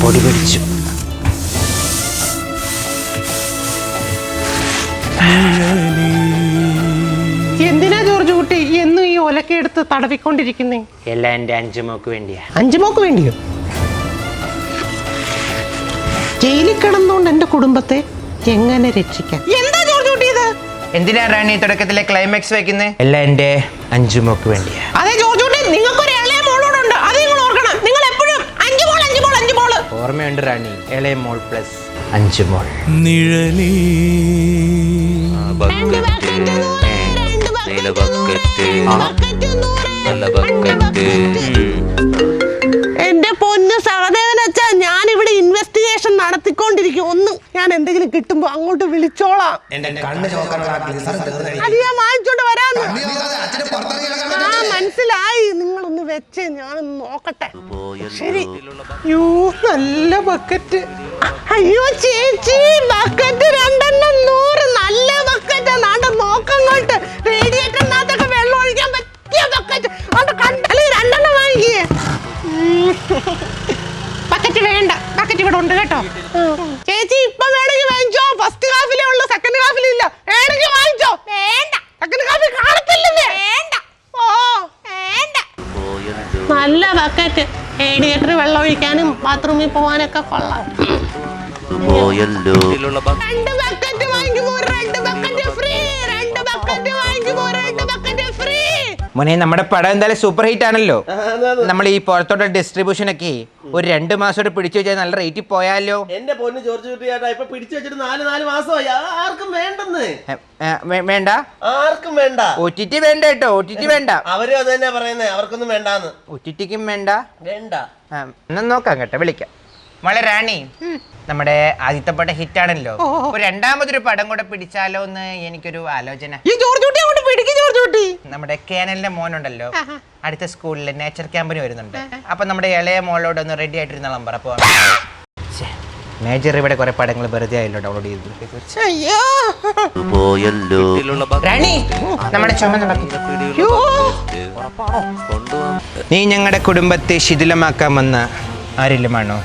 പൊടി പിടിച്ചു. എന്തിനാ ജോർജ് കുട്ടി എന്നും ഈ ഒലക്കെ എടുത്ത് തടവിക്കൊണ്ടിരിക്കുന്നേ? എല്ലാം എന്റെ അഞ്ചുമോക്ക് വേണ്ടിയാ. അഞ്ചുമോക്ക് വേണ്ടിയോ? ജയിലിൽ കിടന്നുകൊണ്ട് എന്റെ കുടുംബത്തെ എങ്ങനെ രക്ഷിക്കാം? എന്താ ജോർജ് കുട്ടി ഇത്? എന്തിനാ റാണി തുടക്കത്തിലെ ക്ലൈമാക്സ് വെക്കുന്നത്? എല്ലാം എന്റെ അഞ്ചുമോക്ക് വേണ്ടിയാ. അതെ ജോർജ് കുട്ടി, നിങ്ങൾക്കൊരു ഇളയ മോളോടുണ്ട്, അത് നിങ്ങൾ ഓർക്കണം. നിങ്ങൾ എപ്പോഴും അഞ്ചു മോൾ. ഓർമ്മയുണ്ട് റാണി, ഇളയ മോൾ പ്ലസ് അഞ്ചുമോൾ. എന്റെ പൊന്ന് സഹദേവനച്ചാ, ഞാൻ ഇവിടെ ഇൻവെസ്റ്റിഗേഷൻ നടത്തിക്കൊണ്ടിരിക്കും. ഒന്നും ഞാൻ എന്തെങ്കിലും കിട്ടുമ്പോ അങ്ങോട്ട് വിളിച്ചോളാം. അത് ഞാൻ വാങ്ങിച്ചോണ്ട് വരാന്ന്. മനസ്സിലായി. നിങ്ങളൊന്ന് വെച്ചേ, ഞാനൊന്ന് നോക്കട്ടെ. ശരി. യോ, നല്ല ബക്കറ്റ്. അയ്യോ ചേച്ചി, ബക്കറ്റ് 200 നല്ല ബക്കറ്റ്. നോക്കങ്ങോട്ട് റേഡിയേറ്ററിനകത്തൊക്കെ വെള്ളം ഒഴിക്കാൻ പറ്റിയ ബക്കറ്റ്. അത് കണ്ടല്ലേ 2 വാങ്ങിക്കേ. ബക്കറ്റ് വേണ്ട, ബക്കറ്റ് ഇവിടെ ഉണ്ട് കേട്ടോ. ചേച്ചി ഇപ്പൊ വേണമെങ്കിൽ വാങ്ങിച്ചോ. ഫസ്റ്റ് ഹാഫിലേ ഉള്ളൂ, സെക്കൻഡ് ഹാഫിലില്ല. വേണമെങ്കിൽ വാങ്ങിച്ചോ. വേണ്ട, സെക്കൻഡ് ഹാഫിൽ കാണത്തില്ലേ. വേണ്ട, ഓ വേണ്ട. നല്ല ബക്കറ്റ്. റേഡിയേറ്റർ വെള്ളം ഒഴിക്കാനും ബാത്റൂമിൽ പോവാനൊക്കെ കൊള്ളാം. 2 ബക്കറ്റ് വാങ്ങിക്കുമ്പോ 2 ബക്കറ്റ് ഫ്രീ. 2 ബക്കറ്റ് വാങ്ങിക്കുമ്പോ 2 ബക്കറ്റ് ഫ്രീ. മോനെ, നമ്മുടെ പടം എന്തായാലും സൂപ്പർ ഹിറ്റ് ആണല്ലോ. നമ്മൾ ഈ പുറത്തോട്ട് ഡിസ്ട്രിബ്യൂഷൻ ഒക്കെ ഒരു 2 മാസത്തോടെ പിടിച്ചു വെച്ചാൽ നല്ല റേറ്റിൽ പോയാലോ. എന്റെ പൊന്ന് ജോർജ് കുട്ടിയാട്ടാ, ഇപ്പൊ പിടിച്ചു വെച്ചിട്ട് 4 മാസമായി. ആർക്കും വേണ്ടെന്ന്. വേണ്ട, ആർക്കും വേണ്ട. OTT വേണ്ട കേട്ടോ, OTT വേണ്ട. അവരും അത് തന്നെ പറയുന്നേ, അവർക്കൊന്നും വേണ്ടാന്ന്. OTTക്കും വേണ്ട. വേണ്ട, നോക്കാം കേട്ടോ, വിളിക്കാം. മോളെ റാണി, നമ്മുടെ ആദ്യത്തെ പടം ഹിറ്റ് ആണല്ലോ. ഒരു രണ്ടാമതൊരു പടം കൂടെ പിടിച്ചാലോ എന്ന് എനിക്കൊരു ആലോചന. നമ്മുടെ കേനലിന്റെ മോനുണ്ടല്ലോ, അടുത്ത സ്കൂളിൽ നേച്ചർ ക്യാമ്പിന് വരുന്നുണ്ട്. അപ്പൊ നമ്മുടെ ഇളയ മോളോട് ഒന്ന് റെഡി ആയിട്ടിരുന്നോളാം പറ. മേജർ ഇവിടെ കുറെ പടങ്ങൾ വെറുതെ ആയല്ലോ ഡൗൺലോഡ് ചെയ്ത്. റാണി, നമ്മുടെ ചുമന്ന നീ ഞങ്ങളുടെ കുടുംബത്തെ ശിഥിലമാക്കാൻ വന്ന ആരെല്ലുമാണോ?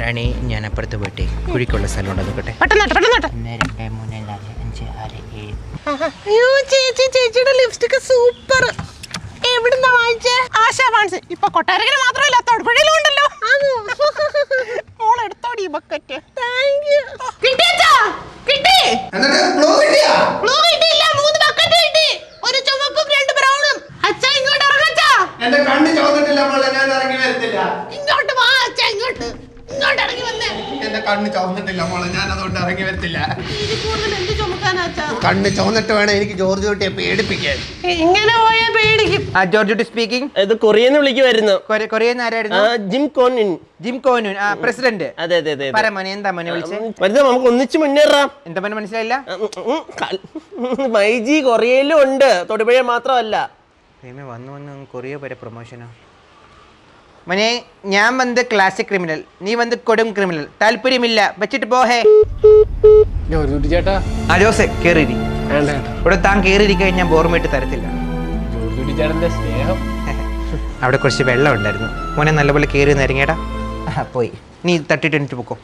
റാണി, ഞാൻ അപ്പുറത്ത് പോയിട്ട് കുഴിക്കുള്ള സ്ഥലം ഉണ്ടോ നോക്കട്ടെ. ചേച്ചിയുടെ ലിപ്സ്റ്റിക് സൂപ്പർ. എവിടുന്നാ വാങ്ങിച്ചേ? ആശാ ഫാൻസി. ഇപ്പൊ കൊട്ടാരക്കര മാത്രമല്ല, തൊടുപുഴയിലും ഉണ്ടല്ലോ. മോൾ എടുത്തോടി ബക്കറ്റ്. Thank you. കിട്ടി. ബ്ലൂ കിട്ടിയില്ല, 3 ബക്കറ്റ് കിട്ടി. ഒരു ചുവപ്പും 2 ബ്രൗണും. അച്ഛാ ഇങ്ങോട്ട് ഇറങ്ങച്ചാ. എന്റെ കണ്ണ് ചോദിച്ചിട്ടില്ല മോളെ, ഞാൻ ഇറങ്ങി വരത്തില്ല. ഇങ്ങോട്ട് വാ അച്ഛാ, ഇങ്ങോട്ട് ഇറങ്ങി വന്നേ. എന്റെ കണ്ണ് ചോന്നിട്ടില്ല മോളെ, ഞാൻ അതുകൊണ്ട് ഇറങ്ങി വരത്തില്ല. കണ്ണ് ചോന്നിട്ട് വേണം എനിക്ക് ജോർജ് കുട്ടിയെ പേടിപ്പിക്കാൻ. ഇങ്ങനെ പോയാ പേടിക്കും. ജോർജ് കുട്ടി സ്പീക്കിംഗ്. ഇത് കൊറിയന്ന് വിളിക്കുമായിരുന്നു. കൊറിയൻ ആരായിരുന്നു? ജിം കോനുൻ പ്രസിഡന്റ്. അതെ. പറ മോനെ, എന്താ മോനെ വിളിച്ചേ? നമുക്ക് ഒന്നിച്ച് മുന്നേറാം. എന്താ മോനെ മനസ്സിലായില്ല? മൈജി കൊറിയയിലും ഉണ്ട്, തൊടുപുഴ മാത്രമല്ല. വന്ന് കൊറിയ വരെ പ്രൊമോഷനോ? മോനെ, ഞാൻ വന്ന് ക്ലാസിക് ക്രിമിനൽ, നീ വന്ന് കൊടും ക്രിമിനൽ. താല്പര്യമില്ല, വെച്ചിട്ട് പോഹേ. ജോസെ കേറിരി. ഇവിടെ താൻ കേറിയിരിക്കാൻ ഞാൻ ബോർമേട്ട് തരത്തില്ല. അവിടെ കുറച്ച് വെള്ളം ഉണ്ടായിരുന്നു മോനെ, നല്ലപോലെ കേറി നിരങ്ങിയടാ. പോയി, നീ തട്ടിട്ട് എനിക്ക് പൊക്കോ.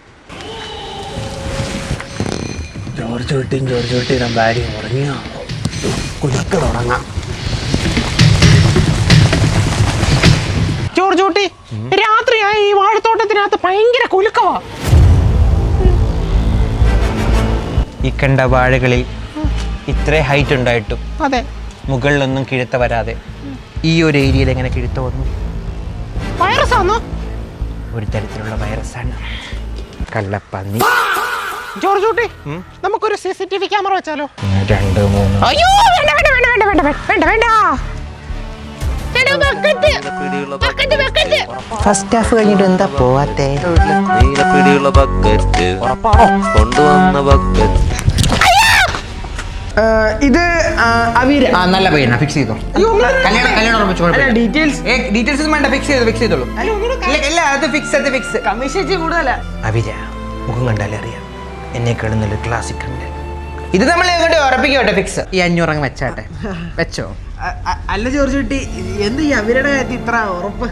ജോർജ് കുട്ടി ഭാര്യ ഉറങ്ങിയോ? കുഞ്ഞൊക്കെ തുടങ്ങാം. ജോർജ് കുട്ടി, രാത്രിയായി ഈ വാഴത്തോട്ടത്തിനകത്ത് ഭയങ്കര കുലുക്കവാ. ഈ കണ്ട വാഴകളിൽ ഇത്ര ഹൈറ്റ് ഉണ്ടായിട്ടും അതെ, മുകളിലൊന്നും കിഴുത്ത വരാതെ ഈ ഒരു ഏരിയയിൽ എങ്ങനെ കിഴുത്ത വന്നു? വൈറസാണോ? ഒരു തരത്തിലുള്ള വൈറസാണ്, കള്ളപ്പന്നി. ജോർജ് കുട്ടി, നമുക്കൊരു CCTV ക്യാമറ വെച്ചാലോ? 2 3. അയ്യോ വേണ്ട. ഫസ്റ്റ് ഹാഫ് കഴിഞ്ഞിട്ട് എന്താ പോവാത്തെ? ഇത് നല്ല പയ്യനാ, ഫിക്സ് ചെയ്തോ. കല്യാണം ഡീറ്റെയിൽസ് വേണ്ട, ഫിക്സ് ചെയ്തോളൂ. അത് ഫിക്സ്. കമ്മീഷൻ കൂടുതലാ. അവിര മുഖം കണ്ടാലേ അറിയാം, എന്നെക്കാളും നല്ല ക്ലാസിക് ക്രിമിനൽ. ഇത് നമ്മൾ ഇങ്ങോട്ട് ഉറപ്പിക്കോട്ടെ ഫിക്സ്. ഈ 500 അങ്ങ് വെച്ചാട്ടെ. വെച്ചോ. അല്ല ജോർജ് കുട്ടി, എന്ത് ഈ അവരുടെ കാര്യത്തിൽ ഇത്ര ഉറപ്പ്?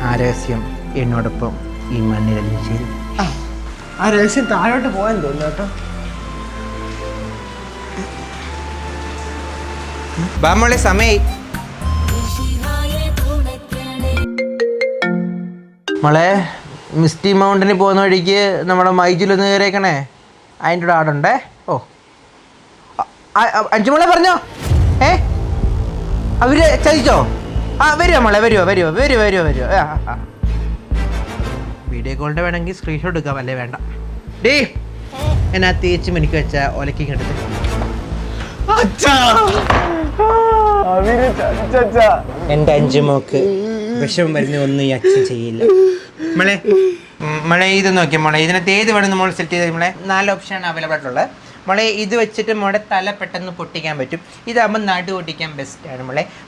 ആ രഹസ്യം എന്നോടൊപ്പം ഈ മണ്ണിലലിഞ്ഞു ചേരും. ആ രഹസ്യം താഴോട്ട് പോകാൻ തോന്നുന്നു കേട്ടോ. ബാമോളെ സമയായി. മോളെ മിസ്റ്റി മൗണ്ടനിൽ പോകുന്ന വഴിക്ക് നമ്മുടെ മൈജിലൊന്ന് കയറിയേക്കണേ. അതിൻ്റെ കൂടെ ആടുണ്ടേ. ഓ 5 മോളെ പറഞ്ഞോ. അവര് ചതിച്ചോ? വരുമോ മോളെ? വരുമോ? വീഡിയോ കോളിൻ്റെ വേണമെങ്കിൽ സ്ക്രീൻഷോട്ട് എടുക്കാം, അല്ലേ വേണ്ട. ഡേ എന്നാ തേച്ച് എനിക്ക് വെച്ച ഒലക്കിങ് എടുത്ത്. എൻ്റെ 5 മോക്ക് വിഷം വരുന്ന ഒന്നും ഈ അച്ഛൻ ചെയ്യില്ല. മോളെ ഇത് നോക്കിയാൽ മോളെ ഇതിനകത്ത് ഏത് വേണം നമ്മൾ സെറ്റ് ചെയ്ത് മോളെ 4 ഓപ്ഷനാണ് അവൈലബിൾ ആയിട്ടുള്ളത്. മോളെ ഇത് വെച്ചിട്ട് മോളെ തല പെട്ടെന്ന് പൊട്ടിക്കാൻ പറ്റും. ഇതാകുമ്പോൾ നടു പൊട്ടിക്കാൻ ബെസ്റ്റാണ്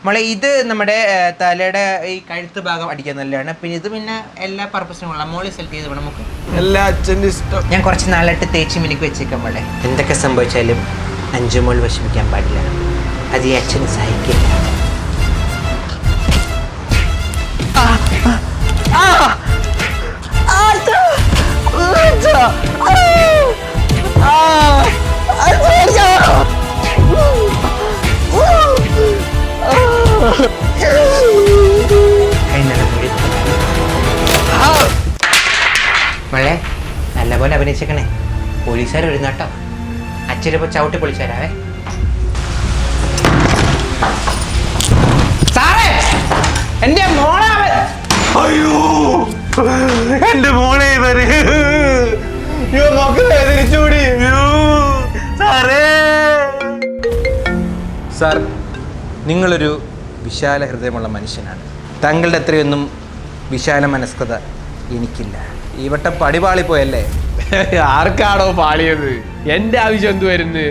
മോളെ ഇത് നമ്മുടെ തലയുടെ ഈ കഴുത്ത് ഭാഗം അടിക്കാൻ നല്ലതാണ്. പിന്നെ ഇത് പിന്നെ എല്ലാ പർപ്പസിനും ഉള്ള മോളെ സെലക്ട് ചെയ്ത് വേണം നമുക്ക്. എല്ലാ അച്ഛൻ്റെ ഇഷ്ടം. ഞാൻ കുറച്ച് നാളായിട്ട് തേച്ച് മിനിക്ക് വെച്ചേക്കാം മോളെ. എന്തൊക്കെ സംഭവിച്ചാലും 5 മോൾ വിഷമിക്കാൻ പാടില്ല. അത് ഈ അച്ഛന് സഹിക്കില്ല. മോളെ നല്ലപോലെ അഭിനയിച്ചേക്കണേ. പോലീസുകാർ വരുന്ന കേട്ടോ. അച്ഛനിപ്പോ ചവിട്ടി പൊളിച്ചാരാവേ. സാറേ എന്റെ മോളെ. അയ്യോ എന്റെ മോളെ തിരിച്ചുകൂടി. സാർ നിങ്ങളൊരു വിശാല ഹൃദയമുള്ള മനുഷ്യനാണ്. താങ്കളുടെ അത്രയൊന്നും വിശാല മനസ്കത എനിക്കില്ല. ഈ വട്ടം പടിപാളിപ്പോയല്ലേ? ആർക്കാണോ പാളിയത്? എന്റെ ആവശ്യം എന്ത് വരുന്നു?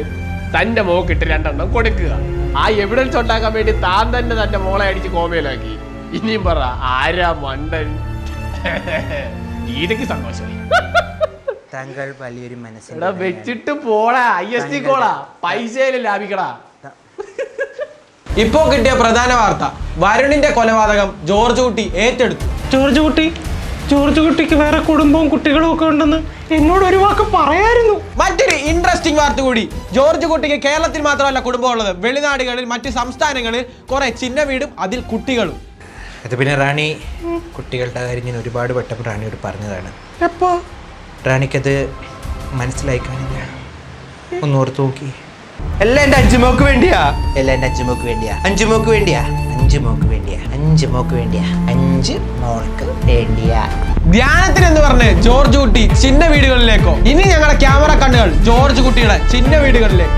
തന്റെ മോക്കിട്ട് 2 എണ്ണം കൊടുക്കുക. ആ എവിഡൻസ് ഉണ്ടാക്കാൻ വേണ്ടി താൻ തന്നെ തന്റെ മോളെ അടിച്ച് കോമയിലാക്കി. ഇനിയും പറ ആരാ മണ്ടൻ? ഇതൊക്കെ സന്തോഷമായി. താങ്കൾ വലിയൊരു മനസ്സിൽ വെച്ചിട്ട് പോടാ. IST കോളാ, പൈസയില് ലാഭിക്കടാ. ഇപ്പോ കിട്ടിയ പ്രധാന വാർത്ത, വരുണിന്റെ കൊലപാതകം ജോർജ് കുട്ടി ഏറ്റെടുത്തു. ജോർജ് കുട്ടിക്ക് വേറെ കുടുംബവും കുട്ടികളും ഒക്കെ ഉണ്ടെന്ന് എന്നോട് ഒരു വാക്ക് പറയായിരുന്നു. മറ്റൊരു ഇൻട്രസ്റ്റിംഗ് വാർത്ത കൂടി. ജോർജ് കുട്ടിക്ക് കേരളത്തിൽ മാത്രമല്ല കുടുംബമുള്ളത്, വെളിനാടുകളിൽ മറ്റ് സംസ്ഥാനങ്ങളിൽ കുറെ ചിന്ന വീടും അതിൽ കുട്ടികളും. അത് പിന്നെ റാണി കുട്ടികളുടെ കാര്യം ഞാൻ ഒരുപാട് വട്ടം റാണിയോട് പറഞ്ഞതാണ്. എപ്പോ? റാണിക്കത് മനസ്സിലായി കാണില്ല. ഒന്നോർത്ത് നോക്കി. എല്ലാം എൻ്റെ 5 മോക്ക് വേണ്ടിയാ. 5 മോക്ക് വേണ്ടിയാ. 5 മോക്ക് വേണ്ടിയാ. ധ്യാനത്തിന് എന്ന് പറഞ്ഞ് ജോർജ് കുട്ടി ചിന്ന വീടുകളിലേക്കോ? ഇനി ഞങ്ങളുടെ ക്യാമറ കണ്ണുകൾ ജോർജ് കുട്ടിയുടെ ചിന്ന വീടുകളിലേക്ക്.